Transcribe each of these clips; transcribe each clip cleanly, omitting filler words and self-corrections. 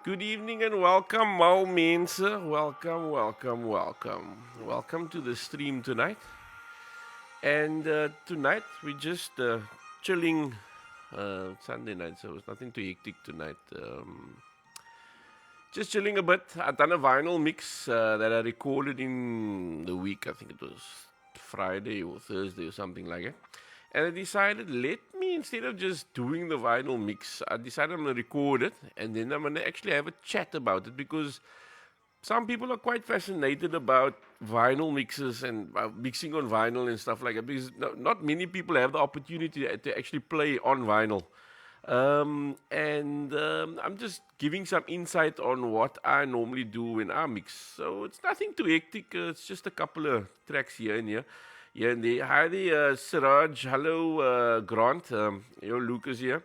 Good evening and welcome, all mensen. Welcome, welcome, welcome. Welcome to the stream tonight. And tonight we just chilling. Sunday night, so it's nothing too hectic tonight. Just chilling a bit. I've done a vinyl mix that I recorded in the week. I think it was Friday or Thursday or something like it. And I decided, let me, instead of just doing the vinyl mix, I decided I'm going to record it and then I'm going to actually have a chat about it because some people are quite fascinated about vinyl mixes and mixing on vinyl and stuff like that because not many people have the opportunity to actually play on vinyl. And I'm just giving some insight on what I normally do when I mix. So it's nothing too hectic. It's just a couple of tracks here and here. Here and there. Hi there, Siraj. Hello, Grant. Yo, Lucas here.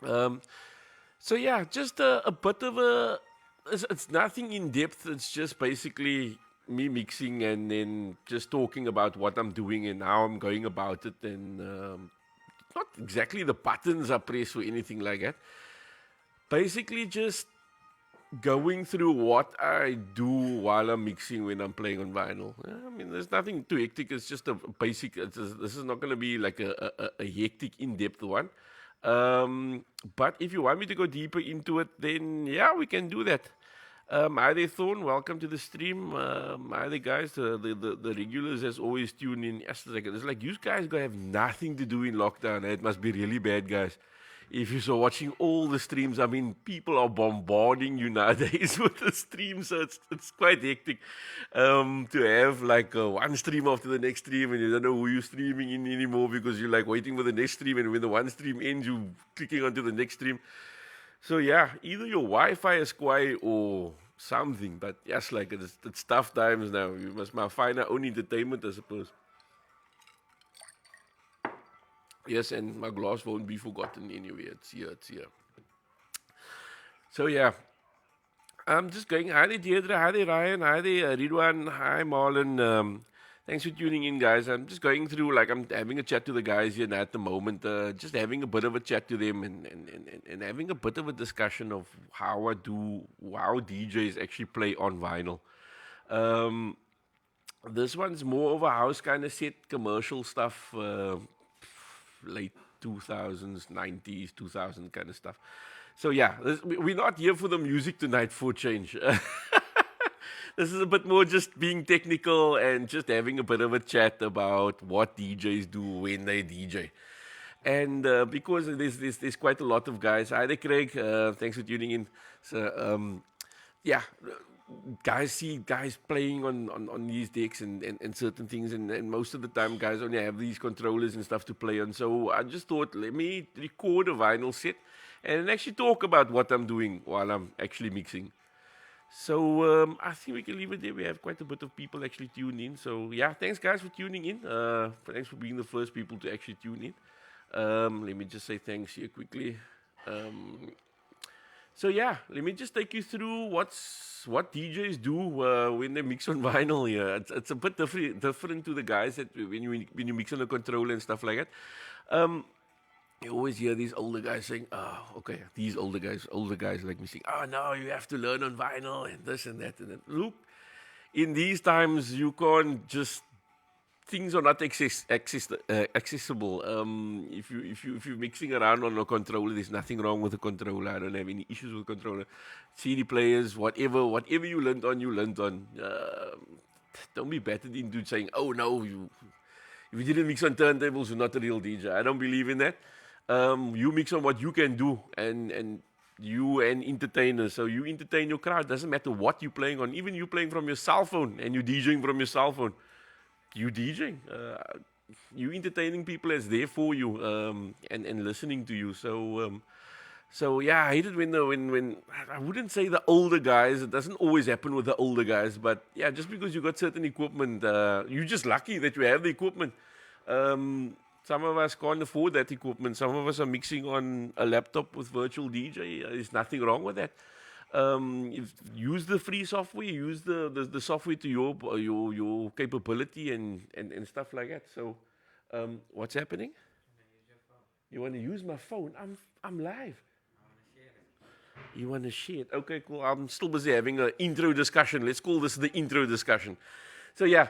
Um, so yeah, just a bit of a. It's nothing in depth. It's just basically me mixing and then just talking about what I'm doing and how I'm going about it and not exactly the buttons I press or anything like that. Basically, just going through what I do while I'm mixing when I'm playing on vinyl. I mean, there's nothing too hectic. It's just a basic. This is not going to be like a hectic, in-depth one. But if you want me to go deeper into it, then yeah, we can do that. Hi there, Thorn. Welcome to the stream. Hi there, guys. The regulars, as always, tune in. Yes, it's like you guys gonna have nothing to do in lockdown. Eh? It must be really bad, guys. If you're so watching all the streams, I mean, people are bombarding you nowadays with the streams, so it's quite hectic to have like one stream after the next stream, and you don't know who you're streaming in anymore because you're like waiting for the next stream, and when the one stream ends, you clicking onto the next stream. So yeah, either your Wi-Fi is quiet or something. But yes, like it's tough times now. You must find our own entertainment, I suppose. Yes, and my glass won't be forgotten anyway. It's here, it's here. So yeah, I'm just going. Hi there, Deirdre. Hi there, Ryan. Hi there, Ridwan. Hi, Marlon. Thanks for tuning in, guys. I'm just going through, like, I'm having a chat to the guys here now at the moment. Just having a bit of a chat to them and having a bit of a discussion of how DJs actually play on vinyl. Um, this one's more of a house kind of set, commercial stuff, late 2000s, 90s, 2000 kind of stuff. So yeah, we're not here for the music tonight for change. This is a bit more just being technical and just having a bit of a chat about what DJs do when they DJ. And because there's quite a lot of guys. Hi there, Craig. Thanks for tuning in. So yeah, guys see guys playing on these decks and certain things, and most of the time guys only have these controllers and stuff to play on. So I just thought, let me record a vinyl set and actually talk about what I'm doing while I'm actually mixing. So I think we can leave it there. We have quite a bit of people actually tune in. So yeah, thanks guys for tuning in. Thanks for being the first people to actually tune in. Let me just say thanks here quickly. Um, so yeah, let me just take you through what DJs do when they mix on vinyl here. It's a bit different to the guys that when you mix on a controller and stuff like that. Um, you always hear these older guys saying, "Oh, okay." These older guys like me saying, "Oh no, you have to learn on vinyl and this and that and that." Look, in these times, you can't just things are not accessible. If you're mixing around on a controller, there's nothing wrong with the controller. I don't have any issues with the controller. CD players, whatever you learned on, you learned on. Don't be battered into saying, "Oh no, you if you didn't mix on turntables, you're not a real DJ." I don't believe in that. You mix on what you can do, and you an entertainer, so you entertain your crowd. Doesn't matter what you're playing on. Even you playing from your cell phone and you DJing from your cell phone, you DJing. You entertaining people as there for you and listening to you. So yeah, I hate it when I wouldn't say the older guys. It doesn't always happen with the older guys, but yeah, just because you got certain equipment, you're just lucky that you have the equipment. Some of us can't afford that equipment. Some of us are mixing on a laptop with virtual DJ. There's nothing wrong with that. If, use the free software, use the software to your capability and stuff like that. So, what's happening? You want to use my phone? I'm live. You want to share it? Okay, cool. I'm still busy having an intro discussion. Let's call this the intro discussion. So yeah,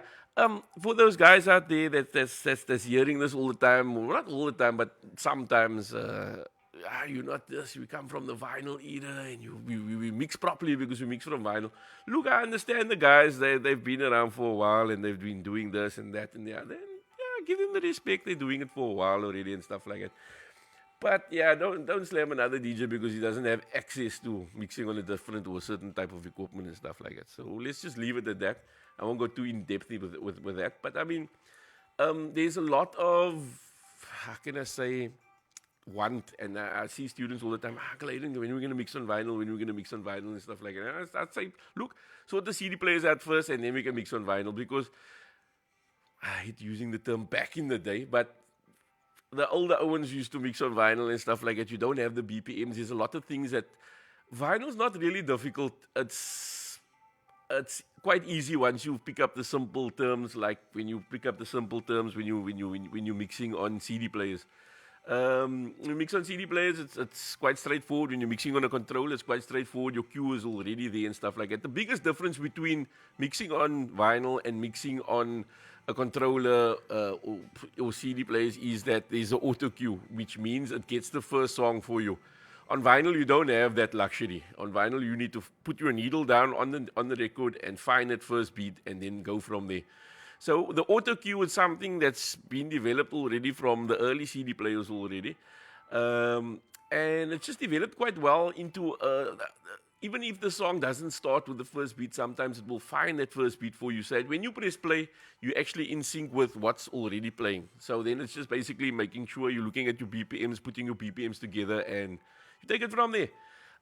for those guys out there that's hearing this all the time, well, not all the time, but sometimes, you're not this. We come from the vinyl era, and we mix properly because we mix from vinyl. Look, I understand the guys. They've been around for a while, and they've been doing this and that and the other. And yeah, give them the respect. They're doing it for a while already and stuff like that. But yeah, don't slam another DJ because he doesn't have access to mixing on a different or a certain type of equipment and stuff like that. So let's just leave it at that. I won't go too in depth with that. But I mean, there's a lot of, how can I say, want, and I see students all the time, Hayden, when are we going to mix on vinyl, when are we going to mix on vinyl and stuff like that. And I'd say, look, sort the CD players out first and then we can mix on vinyl, because I hate using the term back in the day, but the older ones used to mix on vinyl and stuff like that. You don't have the BPMs. There's a lot of things that vinyl's not really difficult. It's quite easy once you pick up the simple terms, like when you pick up the simple terms when you're mixing on CD players. When you mix on CD players, it's quite straightforward. When you're mixing on a controller, it's quite straightforward. Your cue is already there and stuff like that. The biggest difference between mixing on vinyl and mixing on a controller or CD players is that there's an auto cue, which means it gets the first song for you. On vinyl, you don't have that luxury. On vinyl, you need to put your needle down on the record and find that first beat and then go from there. So the auto cue is something that's been developed already from the early CD players already. And it's just developed quite well into, even if the song doesn't start with the first beat, sometimes it will find that first beat for you. So when you press play, you're actually in sync with what's already playing. So then it's just basically making sure you're looking at your BPMs, putting your BPMs together, and you take it from there.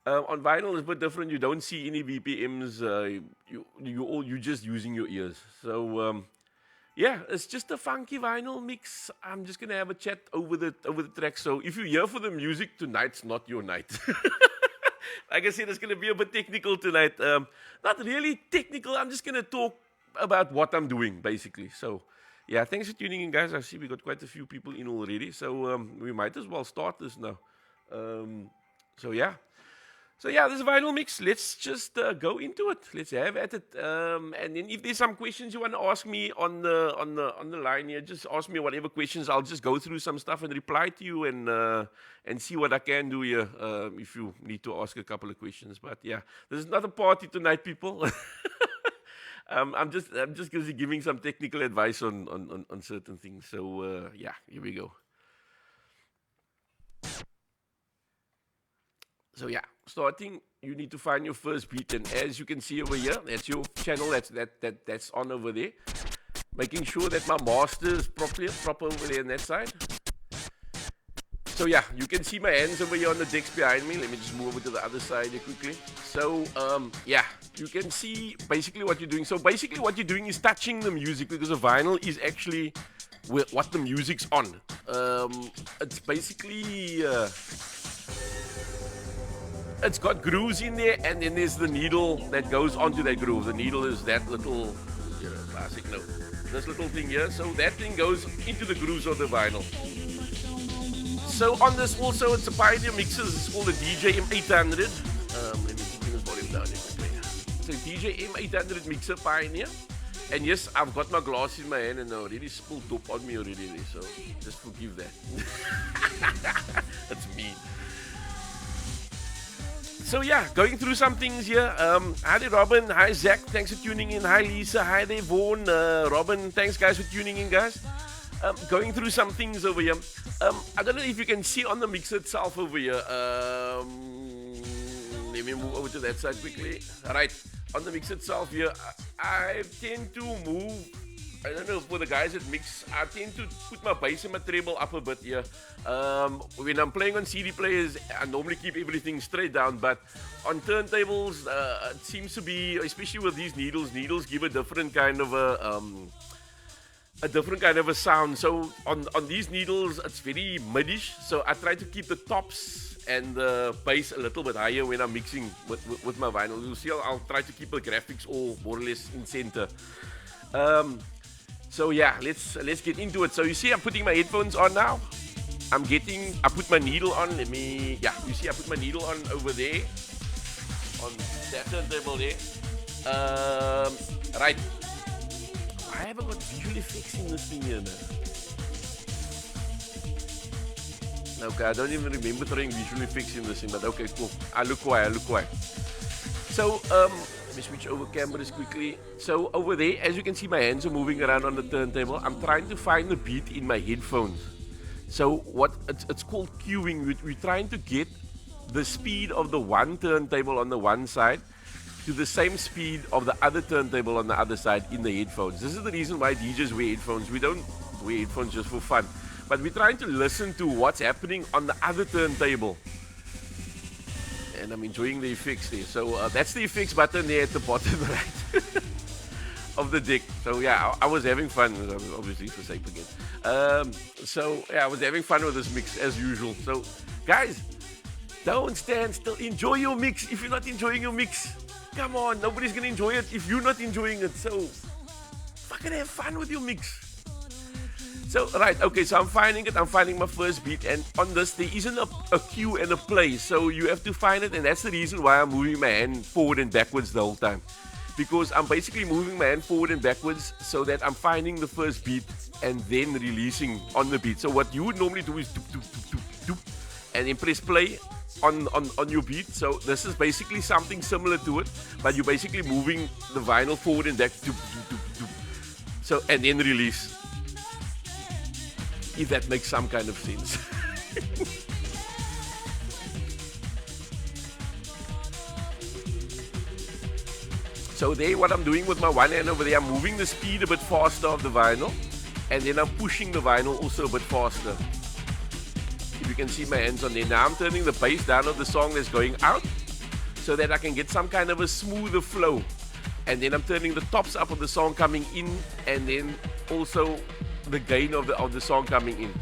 On vinyl, it's a bit different. You don't see any BPMs. You're just using your ears. So yeah, it's just a funky vinyl mix. I'm just gonna have a chat over the track. So if you're here for the music, tonight's not your night. Like I said, it's gonna be a bit technical tonight. Not really technical. I'm just gonna talk about what I'm doing, basically. So yeah, thanks for tuning in, guys. I see we got quite a few people in already. So we might as well start this now. So yeah, this vinyl mix. Let's just go into it. Let's have at it. And then if there's some questions you want to ask me on the line here, just ask me whatever questions. I'll just go through some stuff and reply to you and see what I can do here. If you need to ask a couple of questions, but yeah, this is not a party tonight, people. I'm just giving some technical advice on certain things. So yeah, here we go. So yeah, starting, you need to find your first beat, and as you can see over here, that's your channel that's on over there. Making sure that my master is proper over there on that side. So yeah, you can see my hands over here on the decks behind me. Let me just move over to the other side here quickly. So yeah, you can see basically what you're doing. So basically what you're doing is touching the music, because a vinyl is actually what the music's on. It's basically it's got grooves in there, and then there's the needle that goes onto that groove. The needle is that little, classic note. This little thing here. So that thing goes into the grooves of the vinyl. So on this also, it's a Pioneer mixer. It's called a DJing 800. Let me keep this volume down here quickly. So DJing 800 mixer Pioneer. And yes, I've got my glass in my hand and I already spilled dope on me already. So just forgive that. That's me. So yeah, going through some things here. Hi there, Robin. Hi, Zach. Thanks for tuning in. Hi, Lisa. Hi there, Vaughan. Robin, thanks, guys, for tuning in, guys. Going through some things over here. I don't know if you can see on the mixer itself over here. Let me move over to that side quickly. Alright, on the mixer itself here, I tend to move. I don't know, for the guys that mix, I tend to put my bass and my treble up a bit here. When I'm playing on CD players, I normally keep everything straight down, but on turntables, it seems to be, especially with these needles give a different kind of a sound. So on these needles, it's very midish. So I try to keep the tops and the bass a little bit higher when I'm mixing with my vinyl. You'll see I'll try to keep the graphics all more or less in center. So yeah, let's get into it. So you see I'm putting my headphones on now. I put my needle on. You see I put my needle on over there. on that turntable there. Right. I haven't got visual effects in this thing here now. Okay, I don't even remember throwing visual effects in this thing, but okay, cool. I look quiet. So, let me switch over cameras quickly. So, over there, as you can see, my hands are moving around on the turntable. I'm trying to find the beat in my headphones. So, it's called cueing. We're trying to get the speed of the one turntable on the one side to the same speed of the other turntable on the other side in the headphones. This is the reason why DJs wear headphones. We don't wear headphones just for fun, but we're trying to listen to what's happening on the other turntable. And I'm enjoying the effects there. So that's the effects button there at the bottom right of the deck. So yeah, I was having fun, obviously for safe again. So yeah, I was having fun with this mix as usual. So guys, don't stand still. Enjoy your mix. If you're not enjoying your mix, come on, nobody's gonna enjoy it if you're not enjoying it. So fucking have fun with your mix. So, right, okay, so I'm finding my first beat, and on this, there isn't a cue and a play, so you have to find it, and that's the reason why I'm moving my hand forward and backwards the whole time. Because I'm basically moving my hand forward and backwards so that I'm finding the first beat and then releasing on the beat. So what you would normally do is doop, doop, doop, doop, doop, and then press play on your beat. So this is basically something similar to it, but you're basically moving the vinyl forward and back, doop, doop, doop, doop. So, and then release. If that makes some kind of sense. So there, what I'm doing with my one hand over there, I'm moving the speed a bit faster of the vinyl, and then I'm pushing the vinyl also a bit faster. If you can see my hands on there. Now I'm turning the bass down of the song that's going out, so that I can get some kind of a smoother flow. And then I'm turning the tops up of the song coming in, and then also the gain of the song coming in.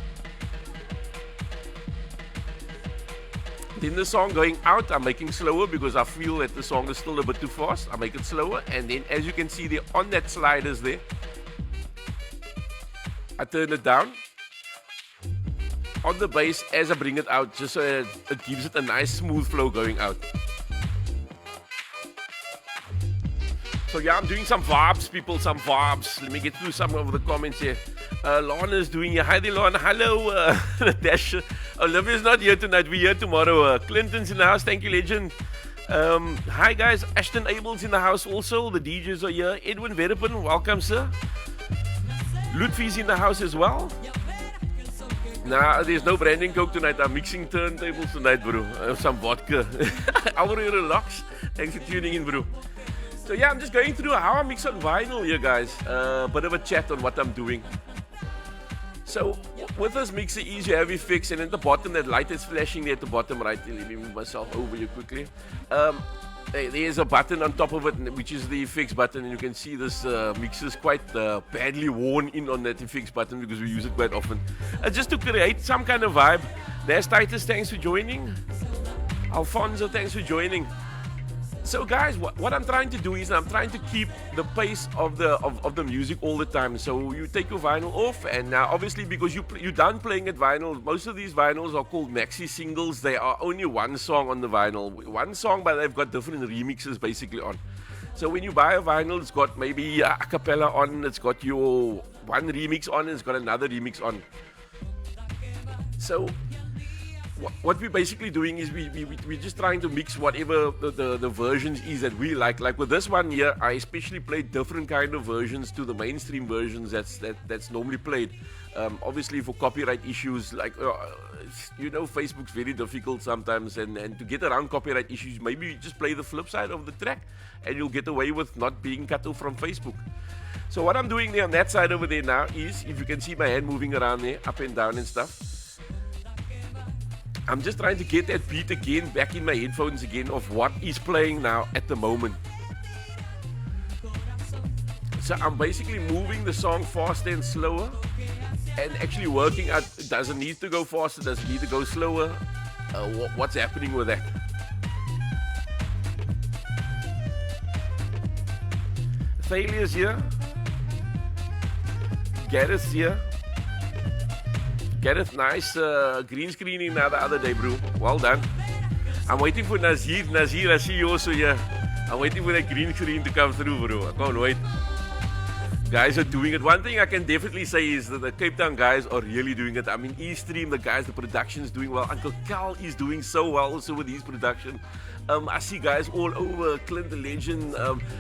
Then the song going out, I'm making slower because I feel that the song is still a bit too fast. I make it slower, and then as you can see there on that sliders there, I turn it down on the bass as I bring it out, just so it gives it a nice smooth flow going out. So yeah, I'm doing some vibes, people, some vibes. Let me get through some of the comments here. Lana's doing here. Hi there, Lana. Hello, Natasha. Olivia's not here tonight. We're here tomorrow. Clinton's in the house. Thank you, legend. Hi, guys. Ashton Abel's in the house also. The DJs are here. Edwin Verpen, welcome, sir. Lutfi's in the house as well. Nah, there's no branding coke tonight. I'm mixing turntables tonight, bro. Some vodka. Already relax. Thanks for tuning in, bro. So yeah, I'm just going through how I mix on vinyl here, guys. Bit of a chat on what I'm doing. So with this mixer is you have effects, and at the bottom, that light is flashing there at the bottom right. Let me move myself over here quickly. There's a button on top of it, which is the effects button, and you can see this mixer is quite badly worn in on that effects button because we use it quite often. Just to create some kind of vibe. There's Titus, thanks for joining. Alfonso, thanks for joining. So guys, what I'm trying to do is I'm trying to keep the pace of the music all the time. So you take your vinyl off, and now obviously because you're done playing at vinyl, most of these vinyls are called maxi singles. They are only one song on the vinyl, one song, but they've got different remixes basically on. So when you buy a vinyl, it's got maybe a cappella on, it's got your one remix on, it's got another remix on. So what we're basically doing is we're just trying to mix whatever the versions is that we like. Like with this one here, I especially played different kind of versions to the mainstream versions that's normally played. Obviously for copyright issues, like you know, Facebook's very difficult sometimes, and to get around copyright issues, maybe you just play the flip side of the track, and you'll get away with not being cut off from Facebook. So what I'm doing there on that side over there now is, if you can see my hand moving around there, up and down and stuff, I'm just trying to get that beat again back in my headphones again of what is playing now at the moment. So I'm basically moving the song faster and slower, and actually working out, does it need to go faster, does it need to go slower, what's happening with that. Thalia's here, Gareth's here. Gareth, nice green screening now the other day, bro. Well done. I'm waiting for Nazir. Nazir, I see you also here. I'm waiting for that green screen to come through, bro. I can't wait. Guys are doing it. One thing I can definitely say is that the Cape Town guys are really doing it. I mean, E-Stream, the guys, the production is doing well. Uncle Cal is doing so well also with his production. I see guys all over. Clint the Legend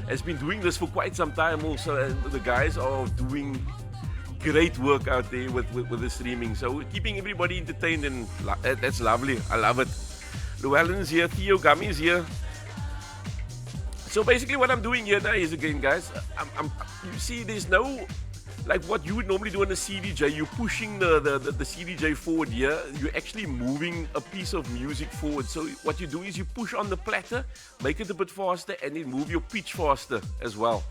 has been doing this for quite some time also. And the guys are doing great work out there with the streaming. So we're keeping everybody entertained, and that's lovely. I love it. Llewellyn's here. Theo Gummy's here. So basically what I'm doing here now is, again, guys, you see there's no, like what you would normally do on a CDJ, you're pushing the CDJ forward here, you're actually moving a piece of music forward. So what you do is you push on the platter, make it a bit faster, and then move your pitch faster as well.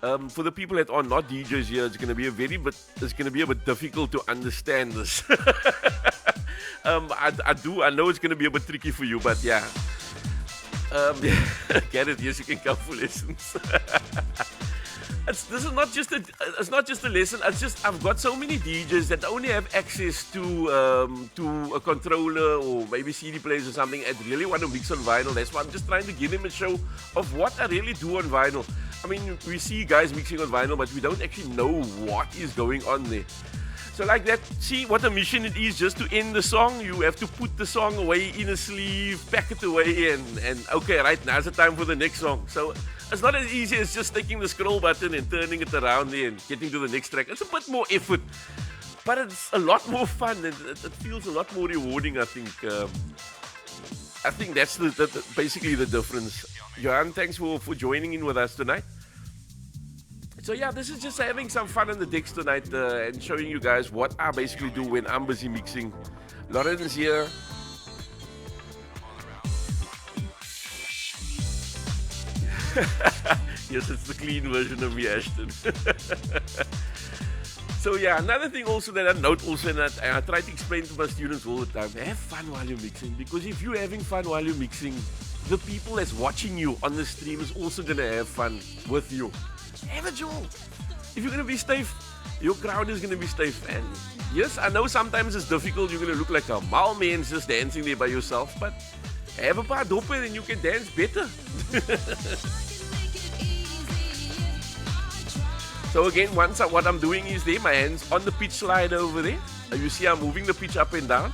For the people that are not DJs here, it's going to be a bit difficult to understand this. I know it's going to be a bit tricky for you, but yeah. Get it? Yes, you can come for lessons. This is not just a lesson. It's just I've got so many DJs that only have access to a controller or maybe CD players or something and really want to mix on vinyl. That's why I'm just trying to give them a show of what I really do on vinyl. I mean, we see guys mixing on vinyl, but we don't actually know what is going on there. So like that, see what a mission it is just to end the song. You have to put the song away in a sleeve, pack it away, and okay, right, now's the time for the next song. So it's not as easy as just taking the scroll button and turning it around there and getting to the next track. It's a bit more effort, but it's a lot more fun and it feels a lot more rewarding, I think. I think that's basically the difference. Johan, thanks for joining in with us tonight. So yeah, this is just having some fun on the decks tonight and showing you guys what I basically do when I'm busy mixing. Lauren's here. Yes, it's the clean version of me, Ashton. So yeah, another thing also that I note also, and I try to explain to my students all the time, have fun while you're mixing, because if you're having fun while you're mixing, the people that's watching you on the stream is also going to have fun with you. Have a joke. If you're going to be stiff, your crowd is going to be stiff. And yes, I know sometimes it's difficult. You're going to look like a mal man just dancing there by yourself. But have a paar doppen and you can dance better. So again, what I'm doing is there, my hands on the pitch slider over there. You see I'm moving the pitch up and down.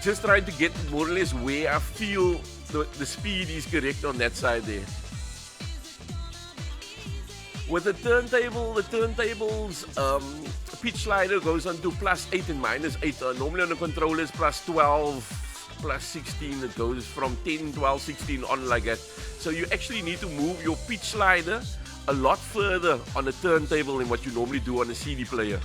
Just trying to get more or less where I feel the speed is correct on that side there. With the turntable's pitch slider goes on to +8 and -8. Normally on the controllers +12, +16. It goes from 10, 12, 16 on like that. So you actually need to move your pitch slider a lot further on a turntable than what you normally do on a CD player.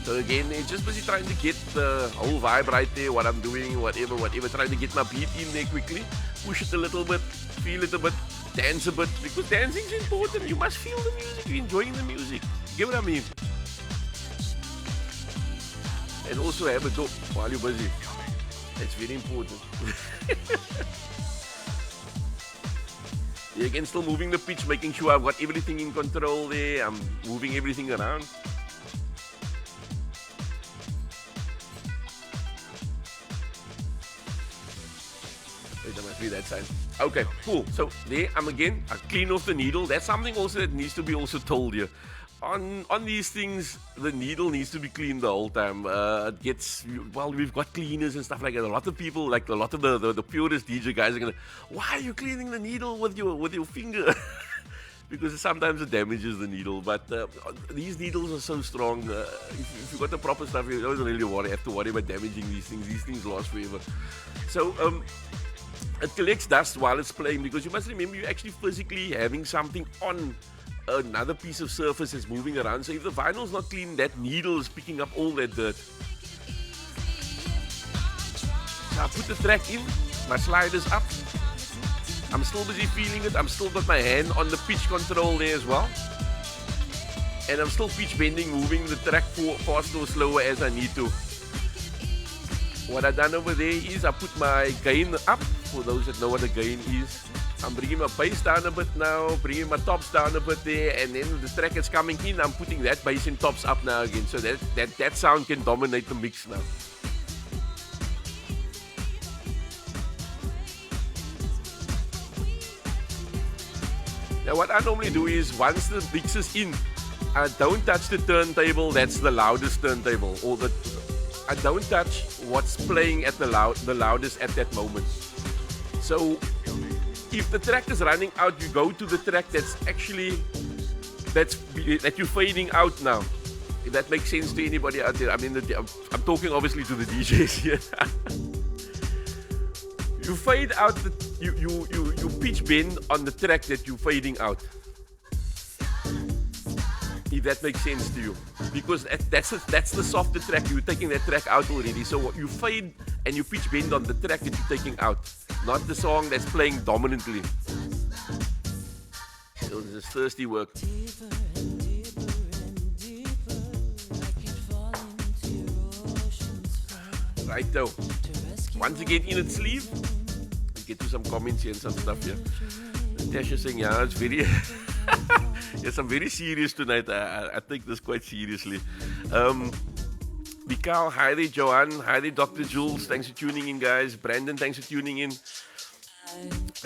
So again, it's just busy trying to get the whole vibe right there, what I'm doing, whatever, trying to get my beat in there quickly, push it a little bit, feel it a bit, dance a bit, because dancing is important. You must feel the music, you're enjoying the music. You get what I mean? And also have a dope while you're busy. That's very important. Yeah, again, still moving the pitch, making sure I've got everything in control there. I'm moving everything around. Wait, that must be that side. Okay, cool. So there, I clean off the needle. That's something also that needs to be also told here. On these things, the needle needs to be cleaned the whole time. It gets, well, we've got cleaners and stuff like that. A lot of people, like a lot of the purest DJ guys are gonna, why are you cleaning the needle with your finger? Because sometimes it damages the needle. But these needles are so strong. If you've got the proper stuff, you don't really have to worry about damaging these things. These things last forever. So it collects dust while it's playing, because you must remember you're actually physically having something on another piece of surface that's moving around. So if the vinyl's not clean, that needle is picking up all that dirt. So I put the track in, my slider's up. I'm still busy feeling it. I'm still got my hand on the pitch control there as well. And I'm still pitch bending, moving the track faster or slower as I need to. What I've done over there is I put my gain up, for those that know what a gain is. I'm bringing my bass down a bit now, bringing my tops down a bit there, and then the track is coming in, I'm putting that bass and tops up now again, so that sound can dominate the mix now. Now what I normally do is, once the mix is in, I don't touch the turntable that's the loudest turntable, or I don't touch what's playing at the loudest at that moment. So if the track is running out, you go to the track that you're fading out now. If that makes sense to anybody out there. I mean, I'm talking obviously to the DJs here. You fade out, you pitch bend on the track that you're fading out. If that makes sense to you. Because that's the softer track, you're taking that track out already. So you fade and you pitch bend on the track that you're taking out, not the song that's playing dominantly. So this is thirsty work. Right though. Once again in its sleeve, let's get to some comments here and some stuff here. Natasha saying, yeah, it's very... yes, I'm very serious tonight. I take this quite seriously. Mikal, hi there, Joanne. Hi there, Dr. Jules. Thanks for tuning in, guys. Brandon, thanks for tuning in.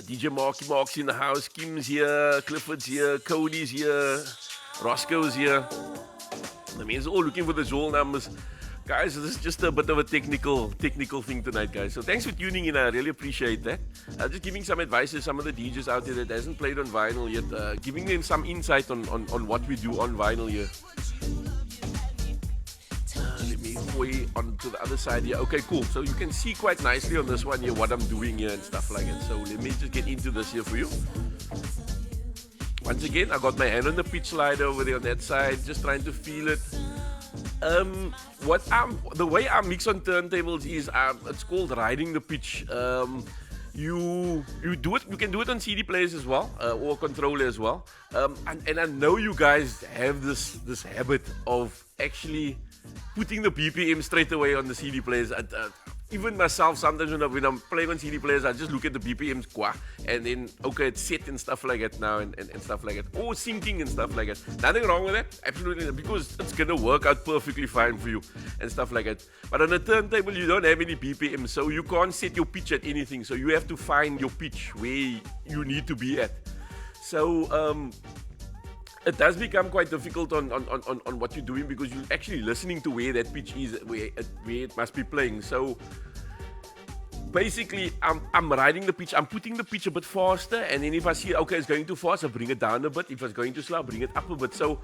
DJ Mark's in the house. Kim's here. Clifford's here. Cody's here. Roscoe's here. I mean, it's all looking for the Joel numbers. Guys, this is just a bit of a technical thing tonight, guys. So thanks for tuning in. I really appreciate that. Just giving some advice to some of the DJs out there that hasn't played on vinyl yet. Giving them some insight on what we do on vinyl here. Let me way on to the other side here. Okay, cool. So you can see quite nicely on this one here what I'm doing here and stuff like that. So let me just get into this here for you. Once again, I got my hand on the pitch slider over there on that side, just trying to feel it. The way I mix on turntables is it's called riding the pitch. You do it. You can do it on CD players as well, or controller as well. And I know you guys have this habit of actually putting the BPM straight away on the CD players. Even myself, sometimes when I'm playing on CD players, I just look at the BPMs, and then, okay, it's set and stuff like that now, and stuff like that. Or syncing and stuff like that. Nothing wrong with that, absolutely, because it's going to work out perfectly fine for you, and stuff like that. But on a turntable, you don't have any BPM, so you can't set your pitch at anything. So you have to find your pitch where you need to be at. So, it does become quite difficult on what you're doing, because you're actually listening to where that pitch is, where it must be playing. So basically, I'm riding the pitch. I'm putting the pitch a bit faster, and then if I see, okay, it's going too fast, I bring it down a bit. If it's going too slow, I bring it up a bit. So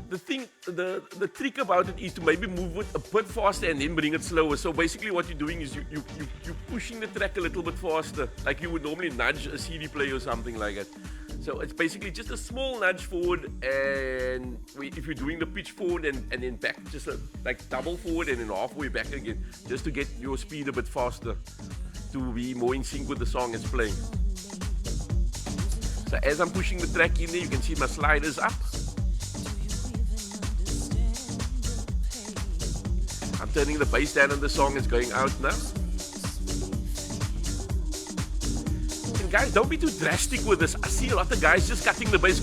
the trick about it is to maybe move it a bit faster and then bring it slower. So basically what you're doing is you're pushing the track a little bit faster, like you would normally nudge a CD player or something like that. So it's basically just a small nudge forward, and if you're doing the pitch forward and then back, just like double forward and then halfway back again, just to get your speed a bit faster, to be more in sync with the song it's playing. So as I'm pushing the track in there, you can see my sliders up. I'm turning the bass down on the song, it's going out now. Guys, don't be too drastic with this. I see a lot of guys just cutting the bass.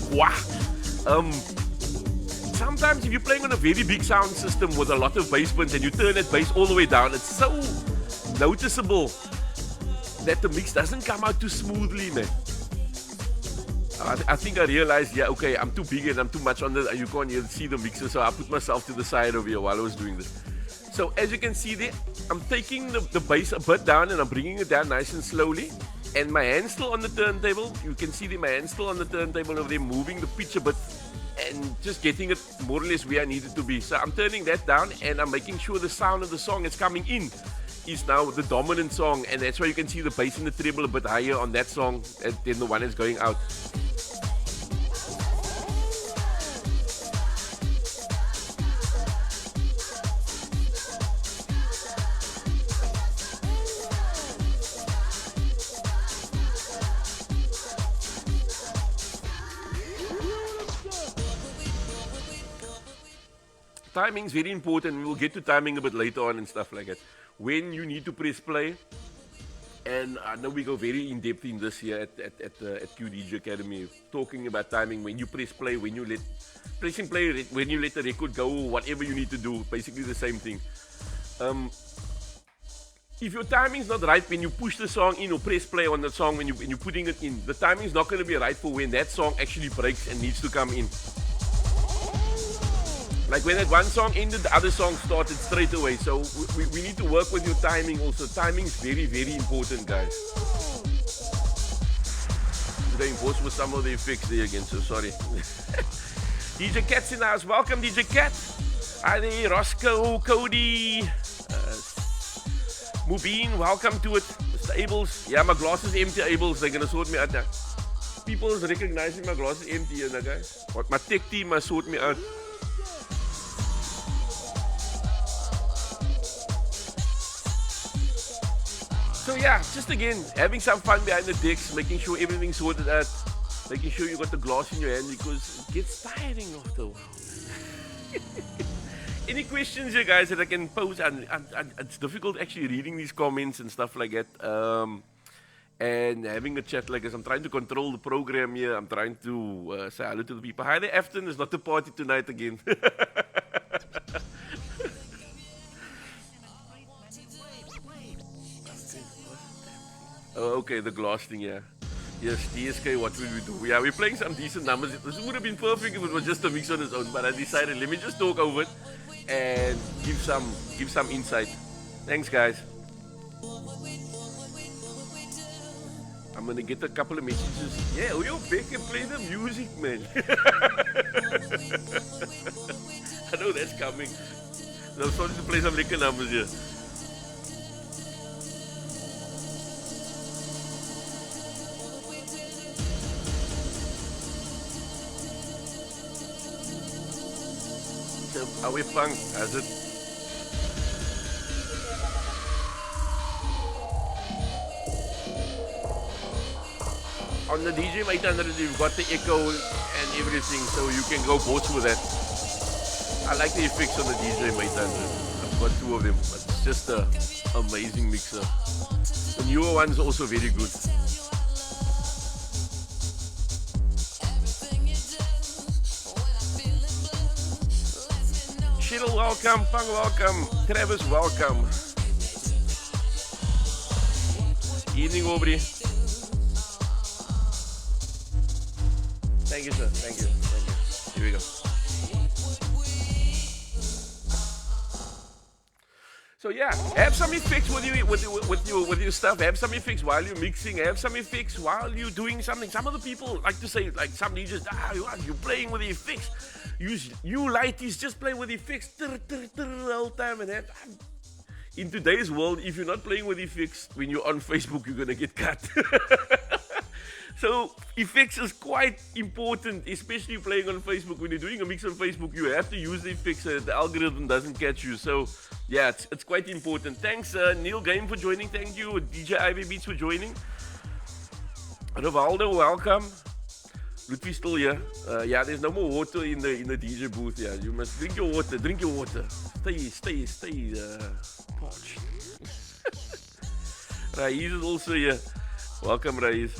Sometimes if you're playing on a very big sound system with a lot of bass bins and you turn that bass all the way down, it's so noticeable that the mix doesn't come out too smoothly, man. I think I realized, yeah, okay, I'm too big and I'm too much on the, you can't see the mixer, so I put myself to the side over here while I was doing this. So as you can see there, I'm taking the bass a bit down and I'm bringing it down nice and slowly. And my hand's still on the turntable. You can see that my hand's still on the turntable over there, moving the pitch a bit and just getting it more or less where I need it to be. So I'm turning that down and I'm making sure the sound of the song that's coming in is now the dominant song. And that's why you can see the bass and the treble a bit higher on that song than the one that's going out. Timing is very important. We will get to timing a bit later on and stuff like that. When you need to press play And I know we go very in depth in this here at QDJ Academy, talking about timing, when you press play, when you pressing play, when you let the record go, whatever you need to do, basically the same thing. If your timing's not right when you push the song in or press play on the song when you're putting it in, the timing's not going to be right for when that song actually breaks and needs to come in. Like when that one song ended, the other song started straight away. So we need to work with your timing also. Timing is very, very important, guys. Going both with some of the effects there again, so sorry. DJ Cat's in the house. Welcome, DJ Cat. Hi there, Roscoe, Cody, Mubin, welcome to it. Mr. Abels. Yeah, my glass is empty, Abels. They're going to sort me out now. People is recognizing my glass is empty here now, guys. What my tech team must sort me out. So yeah, just again, having some fun behind the decks, making sure everything's sorted out, making sure you got the glass in your hand because it gets tiring after a while. Any questions here, guys, that I can pose? It's difficult actually reading these comments and stuff like that. And having a chat like this. I'm trying to control the program here. I'm trying to say hello to the people. Hi there, Afton. It's not a party tonight again. Oh, okay, the glass thing, yeah. Yes, DSK, what will we do? Yeah, we're playing some decent numbers. This would have been perfect if it was just a mix on its own, but I decided let me just talk over it and give some insight. Thanks, guys. I'm gonna get a couple of messages. Yeah, we all back and play the music, man. I know that's coming. I'm starting to play some liquor numbers here. Are we punk? Has it? On the DJing 800, you've got the echo and everything, so you can go both with that. I like the effects on the DJing 800. I've got two of them. It's just an amazing mixer. The newer one's also very good. Cheryl, welcome. Pang, welcome. Travis, welcome. Evening, Aubrey. Thank you, sir. Thank you. Thank you. Here we go. So yeah, have some effects with your stuff. Have some effects while you're mixing. Have some effects while you're doing something. Some of the people like to say, like some DJs, you're playing with the effects. You lighties just play with effects the whole time. And in today's world, if you're not playing with effects when you're on Facebook, you're gonna get cut. So effects is quite important, especially playing on Facebook. When you're doing a mix on Facebook, you have to use the effects so that the algorithm doesn't catch you. So yeah, it's quite important. Thanks Neil Game for joining. Thank you DJ Ivy Beats for joining. Rivaldo, welcome. Ludwig still here. Yeah, there's no more water in the DJ booth. Yeah, you must drink your water. Drink your water. Stay parched. Raiz is also here. Welcome, Raiz.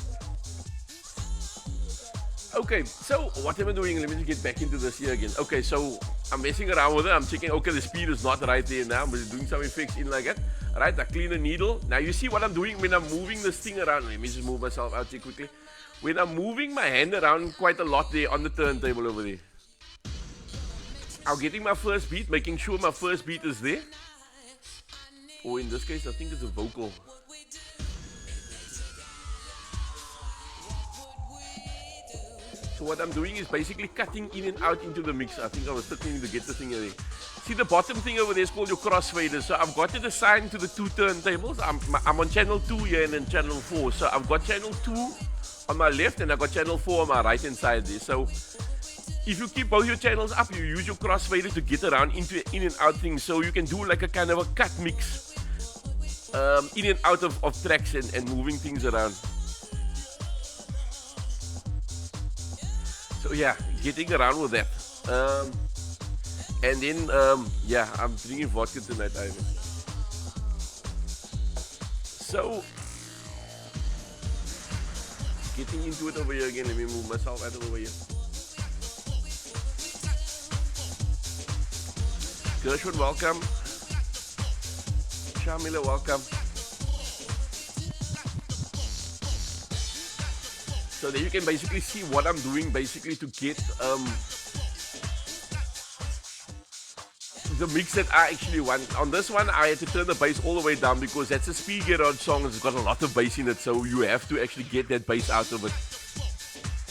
Okay, so what am I doing? Let me just get back into this here again. Okay, so I'm messing around with it. I'm checking, okay, the speed is not right there now. I'm just doing some effects in like that. Alright, I clean the needle. Now you see what I'm doing when I'm moving this thing around. Let me just move myself out here quickly. When I'm moving my hand around quite a lot there on the turntable over there. I'm getting my first beat, making sure my first beat is there. Or in this case, I think it's a vocal. So what I'm doing is basically cutting in and out into the mix. I think I was starting to get the thing there. See the bottom thing over there is called your crossfader. So I've got it assigned to the two turntables. I'm on channel 2 here and then channel 4. So I've got channel 2 on my left and I've got channel 4 on my right hand side there. So if you keep both your channels up, you use your crossfader to get around into in and out things. So you can do like a kind of a cut mix in and out of tracks and moving things around. So yeah, getting around with that. And then, yeah, I'm drinking vodka tonight, Ivan. So, getting into it over here again. Let me move myself out of over here. Gershwin, welcome. Shamila, welcome. So there you can basically see what I'm doing basically to get the mix that I actually want. On this one, I had to turn the bass all the way down because that's a speed garage song. It's got a lot of bass in it, so you have to actually get that bass out of it.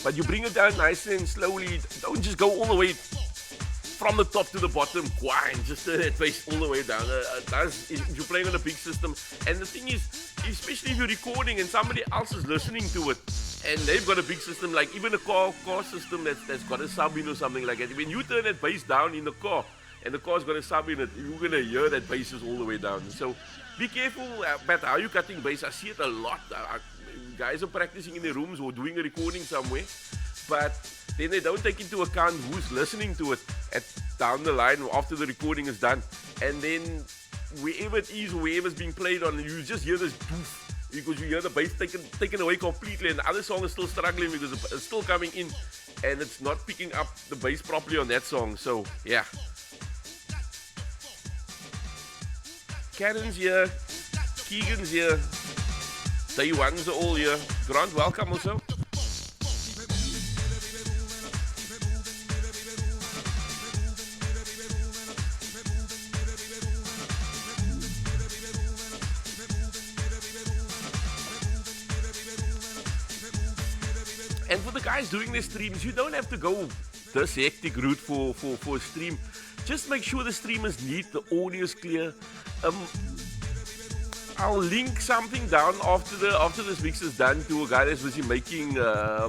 But you bring it down nicely and slowly. Don't just go all the way from the top to the bottom. Grind, just turn that bass all the way down. If you're playing on a big system. And the thing is, especially if you're recording and somebody else is listening to it, and they've got a big system, like even a car system that's got a sub in or something like that. When you turn that bass down in the car, and the car's got a sub in it, you're going to hear that bass is all the way down. So be careful about how you're cutting bass. I see it a lot. Guys are practicing in their rooms or doing a recording somewhere, but then they don't take into account who's listening to it down the line after the recording is done. And then wherever it is, wherever's being played on, you just hear this doof, because you hear the bass taken away completely, and the other song is still struggling because it's still coming in and it's not picking up the bass properly on that song. So yeah. Karen's here, Keegan's here, Day Ones are all here. Grant, welcome also. And for the guys doing their streams, you don't have to go this hectic route for a stream. Just make sure the stream is neat, the audio is clear. I'll link something down after this mix is done to a guy that's busy making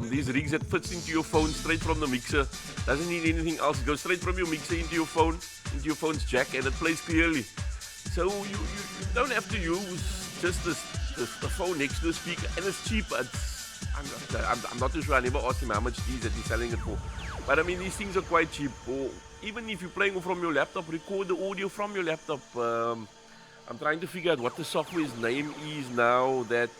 these rigs that fits into your phone straight from the mixer. Doesn't need anything else. It goes straight from your mixer into your phone, into your phone's jack, and it plays clearly. So you don't have to use just the phone next to the speaker, and it's cheap. I'm not too sure. I never asked him how much it is that he's selling it for. But I mean, these things are quite cheap. Or even if you're playing from your laptop, record the audio from your laptop. I'm trying to figure out what the software's name is now that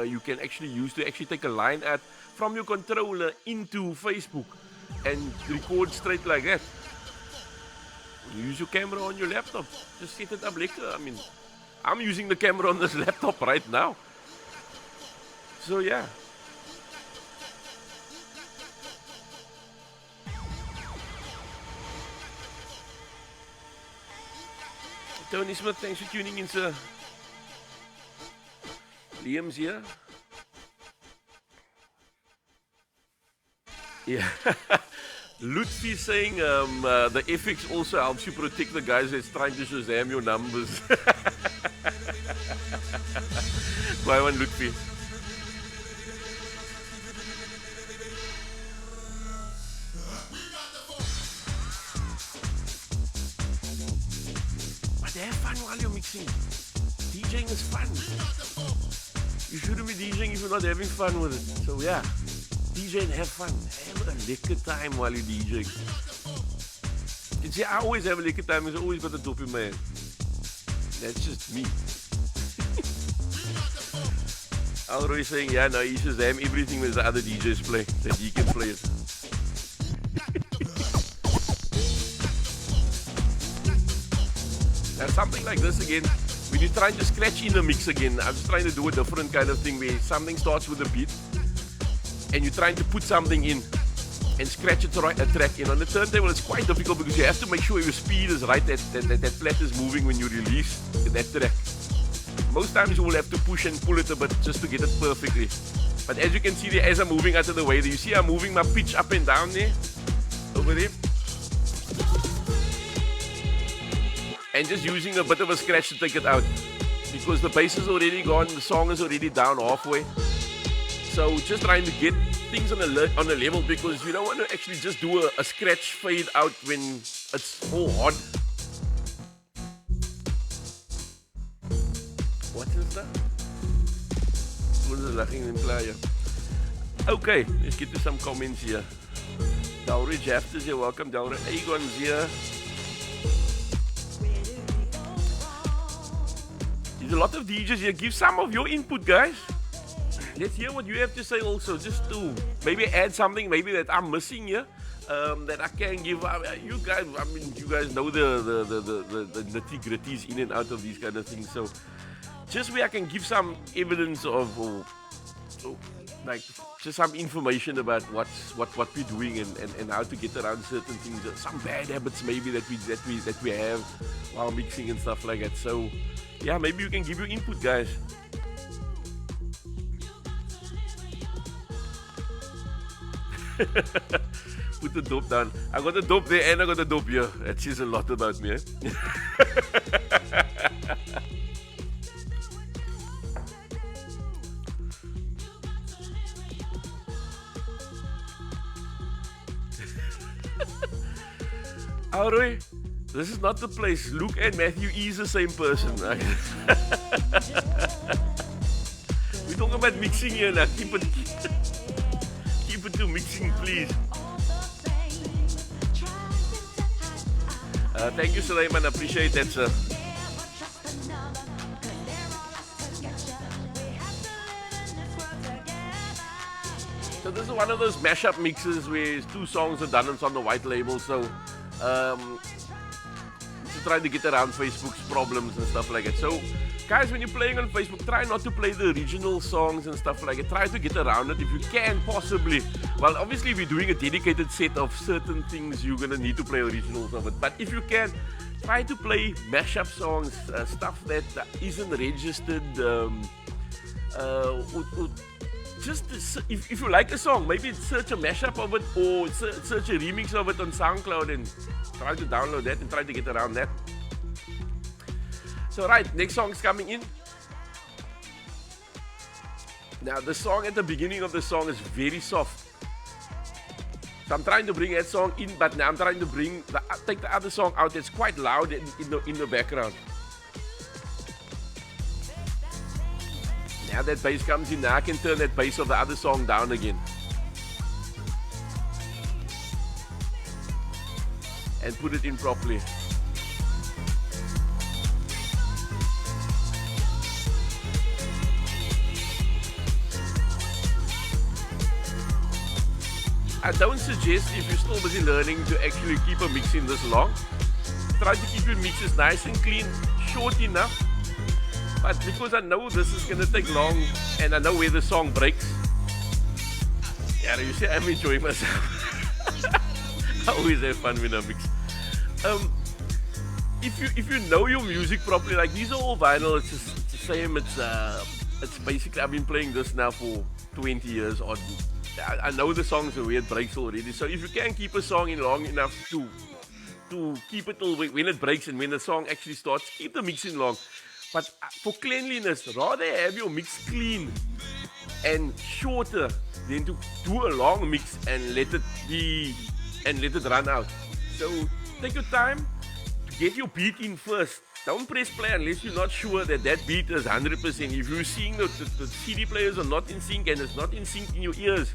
you can actually use to actually take a line out from your controller into Facebook and record straight like that. Use your camera on your laptop. Just set it up later. I mean, I'm using the camera on this laptop right now. So yeah. Tony Smith, thanks for tuning in, sir. Liam's here. Yeah. Lutfi saying the FX also helps you protect the guys that's trying to Shazam your numbers. Why one Lutfi? Have fun while you're mixing. DJing is fun. You shouldn't be DJing if you're not having fun with it. So yeah, DJ and have fun. Have a lekker time while you're DJing. You can see I always have a lekker time because I always got a dope in my hand. That's just me. Alroy saying, yeah, no, he Shazam everything when the other DJs play, that he can play it. And something like this again, when you're trying to scratch in a mix again, I'm just trying to do a different kind of thing where something starts with a beat and you're trying to put something in and scratch a track in. On the turntable it's quite difficult because you have to make sure your speed is right, that flat is moving when you release that track. Most times you will have to push and pull it a bit just to get it perfectly. But as you can see there, as I'm moving out of the way, you see I'm moving my pitch up and down there, over there. And just using a bit of a scratch to take it out. Because the bass is already gone, the song is already down halfway. So just trying to get things on a level, because you don't want to actually just do a scratch fade out when it's all hard. What is that? What is that? Okay, let's get to some comments here. Dalry Jeffs is here, welcome Dalry. Agon's here. There's a lot of DJs here. Give some of your input, guys. let's hear what you have to say also, just to maybe add something maybe that I'm missing here, that I can give. You guys, I mean, you guys know the nitty-gritties in and out of these kind of things, so just where I can give some evidence of, like, just some information about what we're doing and how to get around certain things, some bad habits maybe that we have while mixing and stuff like that. So yeah, maybe you can give your input, guys. Put the dope down. I got the dope there and I got the dope here. That says a lot about me, eh? Auroi, this is not the place. Luke and Matthew is the same person. Right? We're talking about mixing here now. Keep it to mixing, please. Thank you, Sulaiman. Appreciate that, sir. So this is one of those mashup mixes where 2 songs are done and it's on the white label. So to try to get around Facebook's problems and stuff like that. So guys, when you're playing on Facebook, try not to play the original songs and stuff like that. Try to get around it if you can, possibly. Well, obviously, if you're doing a dedicated set of certain things, you're gonna need to play originals of it. But if you can, try to play mashup songs, stuff that isn't registered. Just if you like a song, maybe search a mashup of it or search a remix of it on SoundCloud and try to download that and try to get around that. So right, next song is coming in. Now the song at the beginning of the song is very soft. So I'm trying to bring that song in, but now I'm trying to take the other song out that's quite loud in the background. Now that bass comes in, now I can turn that bass of the other song down again. And put it in properly. I don't suggest, if you're still busy learning, to actually keep a mix in this long. Try to keep your mixes nice and clean, short enough. But because I know this is going to take long and I know where the song breaks, yeah, you see, I'm enjoying myself. I always have fun when I mix. If you know your music properly, like these are all vinyl, it's the same. It's basically, I've been playing this now for 20 years odd. I know the songs and where it breaks already. So if you can keep a song in long enough to keep it till when it breaks and when the song actually starts, keep the mix in long. But for cleanliness, rather have your mix clean and shorter than to do a long mix and let it run out. So take your time to get your beat in first. Don't press play unless you're not sure that beat is 100%. If you're seeing the CD players are not in sync and it's not in sync in your ears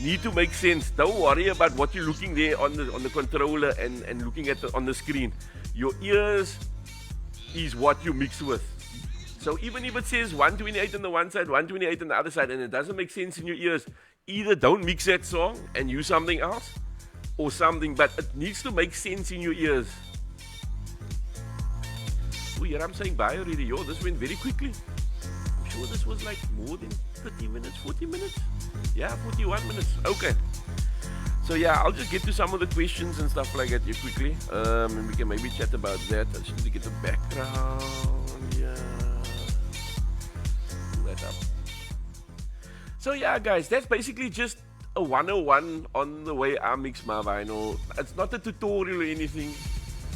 need to make sense. Don't worry about what you're looking there on the controller and looking at on the screen. Your ears is what you mix with. So even if it says 128 on the one side, 128 on the other side, and it doesn't make sense in your ears, either don't mix that song and use something else, or something, but it needs to make sense in your ears. Oh, here I'm saying bye already. Yo, this went very quickly. I'm sure this was like more than 30 minutes, 40 minutes. Yeah, 41 minutes. Okay. So yeah, I'll just get to some of the questions and stuff like that here quickly. And we can maybe chat about that. I just need to get the background. Yeah. Pull that up. So yeah, guys, that's basically just a 101 on the way I mix my vinyl. It's not a tutorial or anything.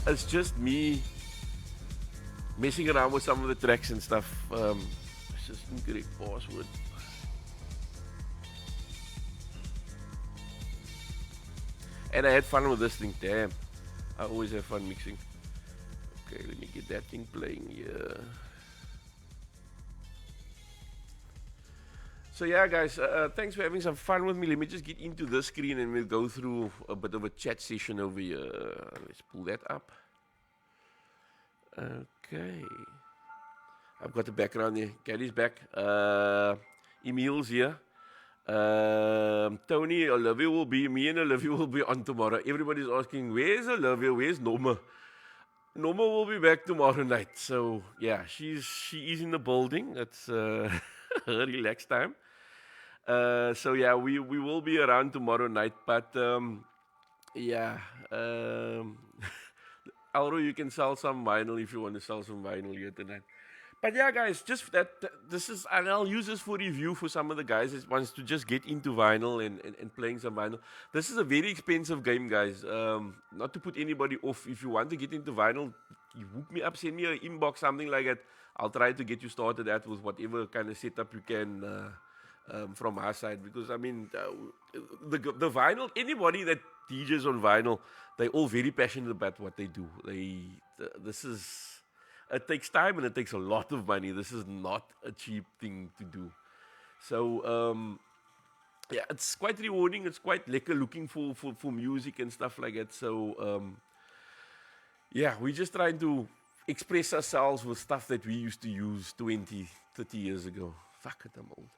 It's just me messing around with some of the tracks and stuff. It's just incorrect password. And I had fun with this thing. Damn, I always have fun mixing. Okay, let me get that thing playing here. So yeah, guys, thanks for having some fun with me. Let me just get into this screen and we'll go through a bit of a chat session over here. Let's pull that up. Okay. I've got the background here. Gary's back. Emil's here. Tony, Olivia will be, me and Olivia will be on tomorrow. Everybody's asking, where's Olivia? Where's Norma? Norma will be back tomorrow night. So yeah, she is in the building. It's her relaxed time. So yeah, we will be around tomorrow night. But yeah, Alro, you can sell some vinyl if you want to sell some vinyl here tonight. But yeah, guys, just this is, and I'll use this for review for some of the guys that wants to just get into vinyl and playing some vinyl. This is a very expensive game, guys. Not to put anybody off. If you want to get into vinyl, you hook me up, send me an inbox, something like that. I'll try to get you started at with whatever kind of setup you can from our side. Because I mean, the vinyl, anybody that DJs on vinyl, they all very passionate about what they do. This is. It takes time and it takes a lot of money. This is not a cheap thing to do. So, yeah, it's quite rewarding. It's quite lekker looking for music and stuff like that. So, yeah, we're just trying to express ourselves with stuff that we used to use 20, 30 years ago. Fuck it, I'm old.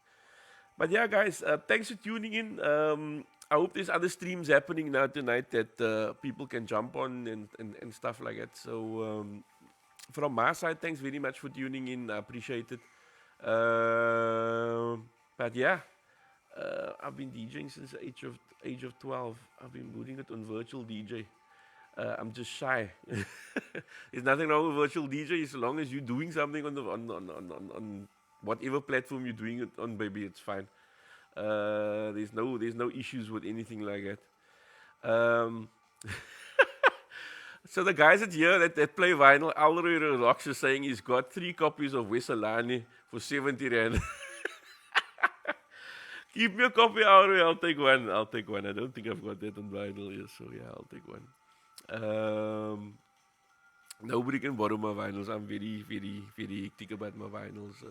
But yeah, guys, thanks for tuning in. I hope there's other streams happening now tonight that people can jump on and stuff like that. So, from my side, thanks very much for tuning in. I appreciate it. But yeah, I've been DJing since the age of 12. I've been doing it on virtual DJ. I'm just shy. There's nothing wrong with virtual DJ as long as you're doing something on whatever platform you're doing it on, baby. It's fine. There's no issues with anything like that. So the guys at here that play vinyl, Alroy Rocks is saying he's got 3 copies of Wesselani for 70 rand. Keep me a copy, Alroy. I'll take one. I don't think I've got that on vinyl here, so yeah, I'll take one. Nobody can borrow my vinyls. I'm very, very, very hectic about my vinyls.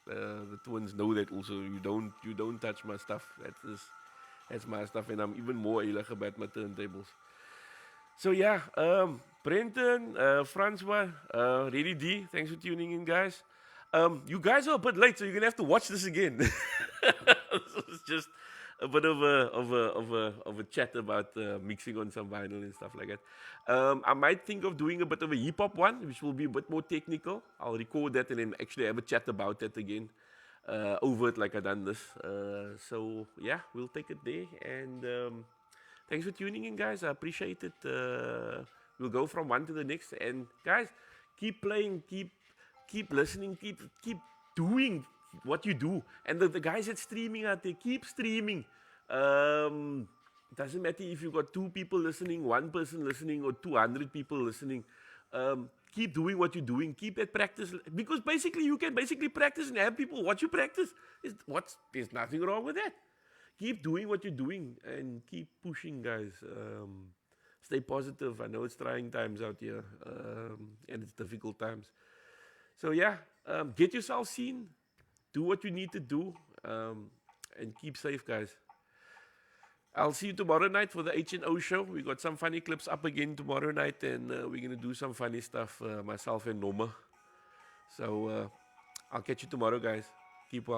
The twins know that also. You don't touch my stuff. That's my stuff, and I'm even more eilig about my turntables. So yeah, Brenton, Francois, Reddy D, thanks for tuning in, guys. You guys are a bit late, so you're gonna have to watch this again. This is just a bit of a chat about mixing on some vinyl and stuff like that. I might think of doing a bit of a hip hop one, which will be a bit more technical. I'll record that and then actually have a chat about that again, over it like I done this. So yeah, we'll take it there and. Thanks for tuning in, guys. I appreciate it. We'll go from one to the next. And guys, keep playing, keep listening, keep doing what you do. And the guys that streaming out there, keep streaming. Doesn't matter if you've got 2 people listening, 1 person listening, or 200 people listening. Keep doing what you're doing. Keep that practice. Because basically, you can practice and have people watch you practice. There's nothing wrong with that. Keep doing what you're doing and keep pushing, guys. Stay positive. I know it's trying times out here, and it's difficult times. So yeah, get yourself seen. Do what you need to do, and keep safe, guys. I'll see you tomorrow night for the H&O show. We got some funny clips up again tomorrow night, and we're going to do some funny stuff, myself and Norma. So I'll catch you tomorrow, guys. Keep well.